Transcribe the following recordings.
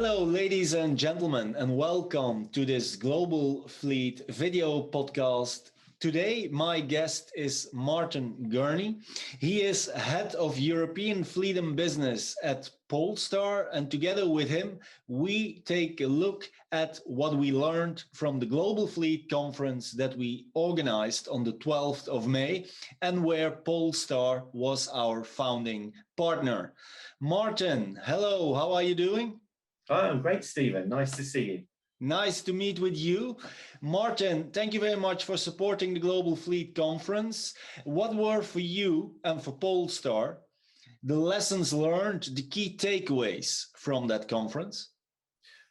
Hello, ladies and gentlemen, and welcome to this Global Fleet video podcast. Today, my guest is Martin Gurney. He is head of European Fleet and Business at Polestar, and together with him, we take a look at what we learned from the Global Fleet conference that we organized on the 12th of May, and where Polestar was our founding partner. Martin, hello, how are you doing? Oh, I'm great, Stephen. Nice to see you. Nice to meet with you. Martin, thank you very much for supporting the Global Fleet Conference. What were for you and for Polestar the lessons learned, the key takeaways from that conference?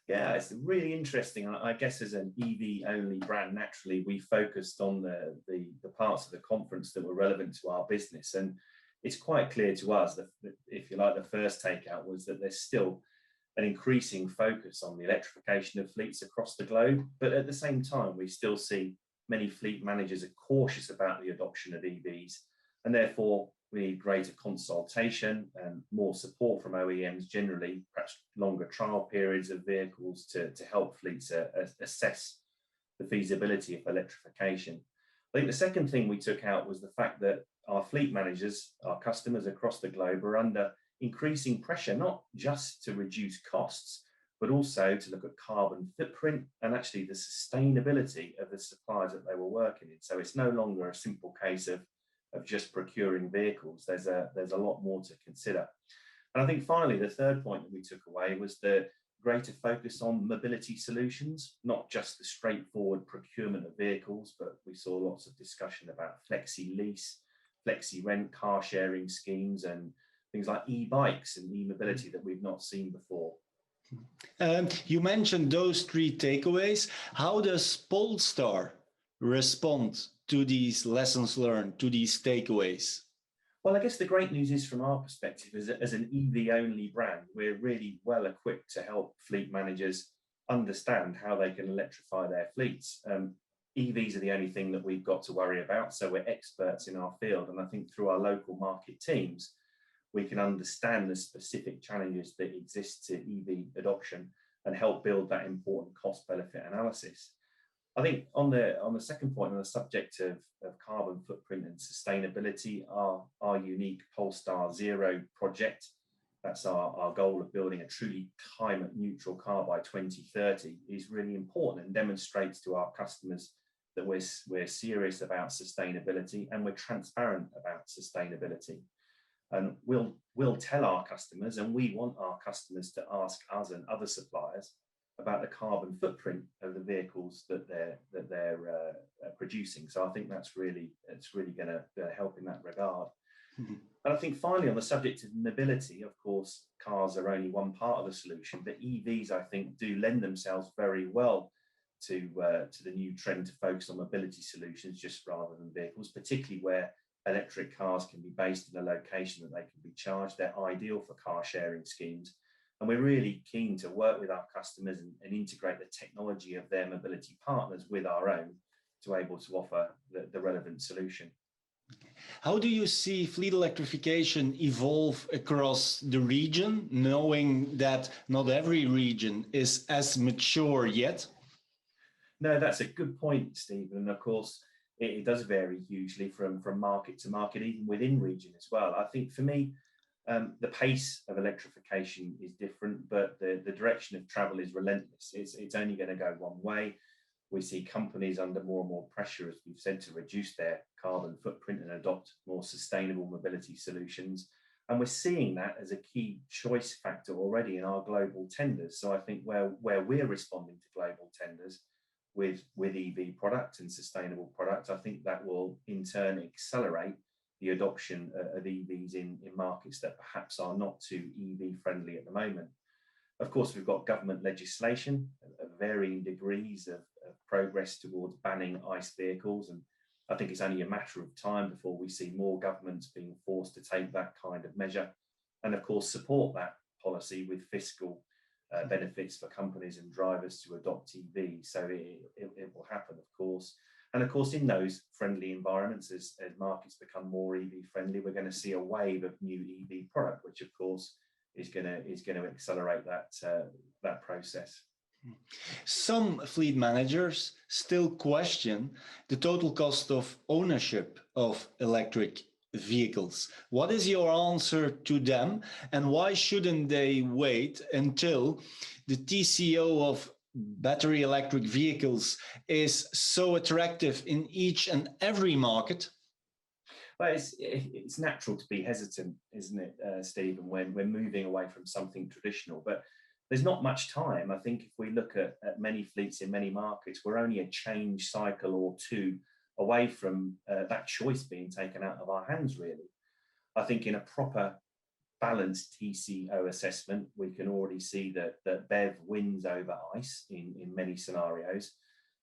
Yeah, it's really interesting. I guess as an EV-only brand, naturally, we focused on the parts of the conference that were relevant to our business. And it's quite clear to us that, if you like, the first takeout was that there's still an increasing focus on the electrification of fleets across the globe. But at the same time, we still see many fleet managers are cautious about the adoption of EVs, and therefore we need greater consultation and more support from OEMs generally, perhaps longer trial periods of vehicles to help fleets assess the feasibility of electrification. I think the second thing we took out was the fact that our fleet managers, our customers across the globe, are under increasing pressure, not just to reduce costs, but also to look at carbon footprint and actually the sustainability of the suppliers that they were working in. So it's no longer a simple case of just procuring vehicles. There's a lot more to consider. And I think finally, the third point that we took away was the greater focus on mobility solutions, not just the straightforward procurement of vehicles, but we saw lots of discussion about flexi lease, flexi rent, car sharing schemes, and things like e-bikes and e-mobility that we've not seen before. You mentioned those three takeaways. How does Polestar respond to these lessons learned, to these takeaways? Well, I guess the great news is, from our perspective, as an EV-only brand, we're really well equipped to help fleet managers understand how they can electrify their fleets. EVs are the only thing that we've got to worry about, so we're experts in our field. And I think through our local market teams, we can understand the specific challenges that exist to EV adoption and help build that important cost-benefit analysis. I think on the second point, on the subject of carbon footprint and sustainability, our unique Polestar Zero project, that's our goal of building a truly climate neutral car by 2030, is really important and demonstrates to our customers that we're serious about sustainability and we're transparent about sustainability. And we'll tell our customers, and we want our customers to ask us and other suppliers about the carbon footprint of the vehicles that they're producing. So I think it's really going to help in that regard. Mm-hmm. And I think finally, on the subject of mobility, of course, cars are only one part of the solution, but EVs, I think, do lend themselves very well to the new trend to focus on mobility solutions just rather than vehicles, particularly where electric cars can be based in a location that they can be charged. They're ideal for car sharing schemes. And we're really keen to work with our customers and integrate the technology of their mobility partners with our own to able to offer the relevant solution. How do you see fleet electrification evolve across the region, knowing that not every region is as mature yet? No, that's a good point, Stephen. And of course, it does vary hugely from market to market, even within region as well. I think for me, the pace of electrification is different, but the direction of travel is relentless. It's only going to go one way. We see companies under more and more pressure, as we've said, to reduce their carbon footprint and adopt more sustainable mobility solutions. And we're seeing that as a key choice factor already in our global tenders. So I think where we're responding to global tenders with EV products and sustainable products, I think that will in turn accelerate the adoption of EVs in markets that perhaps are not too EV friendly at the moment. Of course, we've got government legislation of varying degrees of progress towards banning ICE vehicles. And I think it's only a matter of time before we see more governments being forced to take that kind of measure. And of course, support that policy with fiscal benefits for companies and drivers to adopt EVs. So it will happen, of course. And of course, in those friendly environments, as markets become more EV friendly, we're going to see a wave of new EV product, which of course is going to accelerate that process. Some fleet managers still question the total cost of ownership of electric vehicles. What is your answer to them, and why shouldn't they wait until the TCO of battery electric vehicles is so attractive in each and every market? Well, it's natural to be hesitant, isn't it, Stephen, when we're moving away from something traditional, but there's not much time. I think if we look at many fleets in many markets, we're only a change cycle or two away from that choice being taken out of our hands, really. I think in a proper balanced TCO assessment, we can already see that BEV wins over ICE in many scenarios.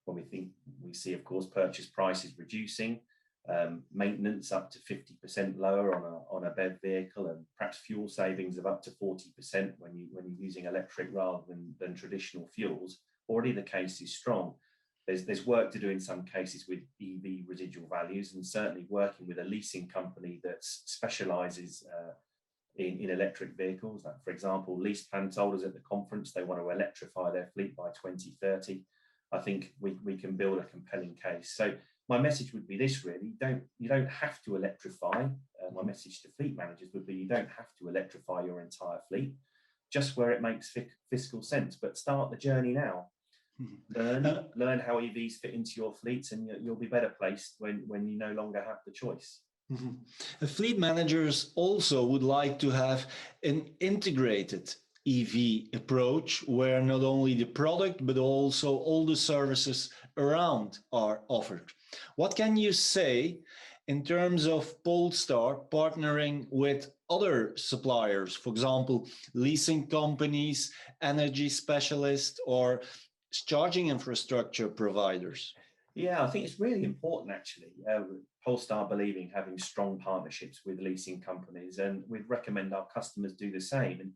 When we see, of course, purchase prices reducing, maintenance up to 50% lower on a BEV vehicle, and perhaps fuel savings of up to 40% when you're using electric rather than traditional fuels. Already the case is strong. There's work to do in some cases with EV residual values, and certainly working with a leasing company that specializes in electric vehicles. Like, for example, lease plan told us at the conference they want to electrify their fleet by 2030. I think we can build a compelling case. So my message would be this, really: you don't have to electrify. My message to fleet managers would be you don't have to electrify your entire fleet, just where it makes fiscal sense. But start the journey now. Learn how EVs fit into your fleets, and you'll be better placed when you no longer have the choice. The fleet managers also would like to have an integrated EV approach where not only the product but also all the services around are offered. What can you say in terms of Polestar partnering with other suppliers, for example, leasing companies, energy specialists, or charging infrastructure providers? Yeah, I think it's really important, actually. Polestar believe in having strong partnerships with leasing companies, and we'd recommend our customers do the same. And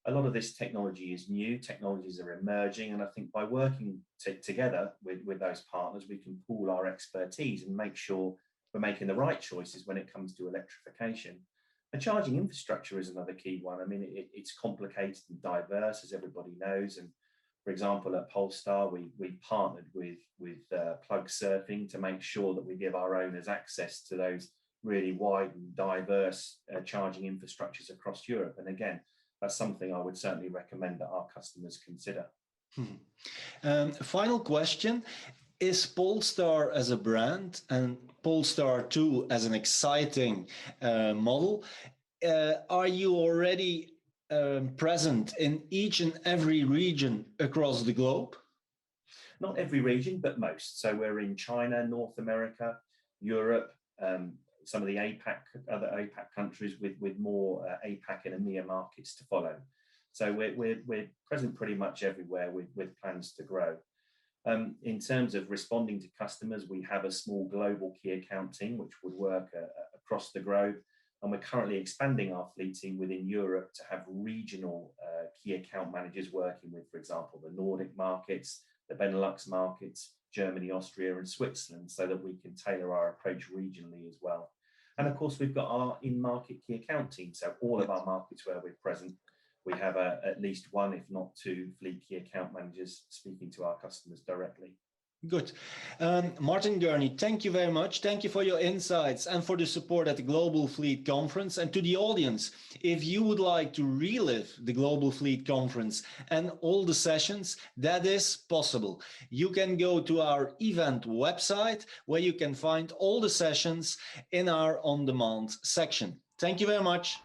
a lot of this technology is new, technologies are emerging, and I think by working together with those partners, we can pool our expertise and make sure we're making the right choices when it comes to electrification. And charging infrastructure is another key one. I mean, it's complicated and diverse, as everybody knows. And for example, at Polestar, we partnered with Plug Surfing to make sure that we give our owners access to those really wide and diverse charging infrastructures across Europe. And again, that's something I would certainly recommend that our customers consider. Final question: is Polestar as a brand and Polestar 2 as an exciting model, are you already present in each and every region across the globe? Not every region, but most. So we're in China, North America, Europe, some of the other APAC countries with more APAC and EMEA markets to follow. So we're present pretty much everywhere with plans to grow. In terms of responding to customers, we have a small global key account team which would work across the globe. And we're currently expanding our fleet team within Europe to have regional key account managers working with, for example, the Nordic markets, the Benelux markets, Germany, Austria, and Switzerland, so that we can tailor our approach regionally as well. And of course, we've got our in-market key account team. So all of our markets where we're present, we have at least one, if not two, fleet key account managers speaking to our customers directly. Good. Martin Gurney, thank you very much. Thank you for your insights and for the support at the Global Fleet Conference. And to the audience, if you would like to relive the Global Fleet Conference and all the sessions, that is possible. You can go to our event website where you can find all the sessions in our on-demand section. Thank you very much.